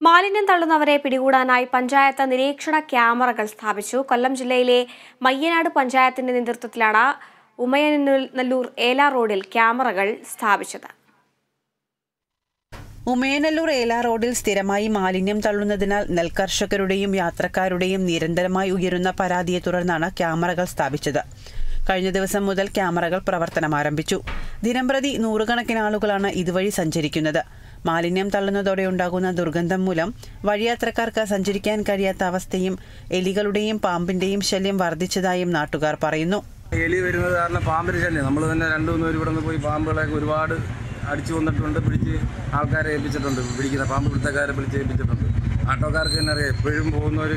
മാലിന്യം തള്ളുന്നവരെ പിടികൂടാനായി പഞ്ചായത്ത് നിരീക്ഷണ ക്യാമറകൾ സ്ഥാപിച്ചു. കൊല്ലം ജില്ലയിലെ മയ്യനാട് പഞ്ചായത്തിന്റെ നേതൃത്വത്തിലാണ് ഉമയനല്ലൂർ ഏല റോഡിൽ ക്യാമറകൾ സ്ഥാപിച്ചത്. ഉമയനല്ലൂർ ഏല റോഡിൽ സ്ഥിരമായി മാലിന്യം തള്ളുന്നതിനാൽ നെൽകർഷകരുടെയും യാത്രക്കാരുടെയും നിരന്തരമായി ഉയരുന്ന പരാതിയെ തുടർന്നാണ് ക്യാമറകൾ സ്ഥാപിച്ചത്. കഴിഞ്ഞ ദിവസം മുതൽ ക്യാമറകൾ പ്രവർത്തനം ആരംഭിച്ചു. ദിനംപ്രതി നൂറുകണക്കിന് ആളുകളാണ് ഇതുവഴി സഞ്ചരിക്കുന്നത്. മാലിന്യം തള്ളുന്നതോടെ ഉണ്ടാകുന്ന ദുർഗന്ധം മൂലം വഴിയാത്രക്കാർക്ക് സഞ്ചരിക്കാൻ കഴിയാത്ത അവസ്ഥയും എലികളുടെയും പാമ്പിന്റെയും ശല്യം വർദ്ധിച്ചതായും നാട്ടുകാർ പറയുന്നു. എലി വരുന്നത് കാരണം പാമ്പിന്റെ ശല്യം. നമ്മൾ തന്നെ 2-3 പേര് ഇവിടെ നിന്ന് പോയി പാമ്പുകളെ ഒരുപാട് അടിച്ചു വന്നിട്ടുണ്ട്, പിടിച്ച് ആൾക്കാരെ ഏൽപ്പിച്ചിട്ടുണ്ട്, പിടിക്കുന്ന പാമ്പ് പിടുത്തക്കാരെ പിടിച്ച് ഏൽപ്പിച്ചിട്ടുണ്ട്. ആട്ടോക്കാർക്ക് തന്നെ അറിയാം, എപ്പോഴും പോകുന്നവർ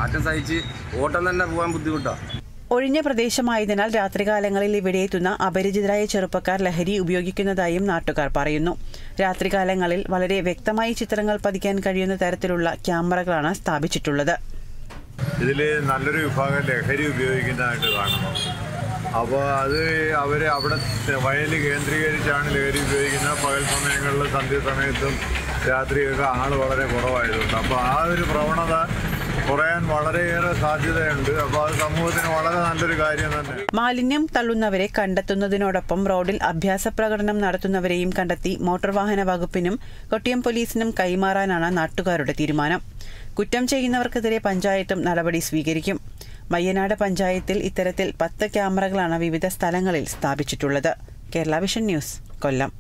ആറ്റം സഹിച്ച് ഓട്ടം തന്നെ പോകാൻ ബുദ്ധിമുട്ടാണ്. ഒഴിഞ്ഞ പ്രദേശമായതിനാൽ രാത്രികാലങ്ങളിൽ ഇവിടെ എത്തുന്ന അപരിചിതരായ ചെറുപ്പക്കാർ ലഹരി ഉപയോഗിക്കുന്നതായും നാട്ടുകാർ പറയുന്നു. രാത്രികാലങ്ങളിൽ വളരെ വ്യക്തമായി ചിത്രങ്ങൾ പതിക്കാൻ കഴിയുന്ന തരത്തിലുള്ള ക്യാമറകളാണ് സ്ഥാപിച്ചിട്ടുള്ളത്. ഇതിൽ നല്ലൊരു വിഭാഗം ലഹരി ഉപയോഗിക്കുന്നതായിട്ട് കാണുന്നു. അപ്പോൾ അത് അവർ അവിടെ വയൽ കേന്ദ്രീകരിച്ചാണ് ലഹരി ഉപയോഗിക്കുന്നത്. പകൽ സമയങ്ങളിലും സന്ധ്യാസമയത്തും രാത്രിയൊക്കെ ആൾ വളരെ കുറവായതുകൊണ്ട് അപ്പോൾ ആ ഒരു പ്രവണത കുറയാൻ വളരെയേറെ സാധ്യതയുണ്ട്. അപ്പോൾ അത് സമൂഹത്തിന് വളരെ നല്ലൊരു കാര്യം തന്നെ. മാലിന്യം തള്ളുന്നവരെ കണ്ടെത്തുന്നതിനോടൊപ്പം റോഡിൽ അഭ്യാസ പ്രകടനം നടത്തുന്നവരെയും കണ്ടെത്തി മോട്ടോർ വാഹന വകുപ്പിനും കൊട്ടിയം പോലീസിനും കൈമാറാനാണ് നാട്ടുകാരുടെ തീരുമാനം. കുറ്റം ചെയ്യുന്നവർക്കെതിരെ പഞ്ചായത്തും നടപടി സ്വീകരിക്കും. മയ്യനാട് പഞ്ചായത്തിൽ ഇത്തരത്തിൽ 10 ക്യാമറകളാണ് വിവിധ സ്ഥലങ്ങളിൽ സ്ഥാപിച്ചിട്ടുള്ളത്. കേരള വിഷൻ ന്യൂസ്, കൊല്ലം.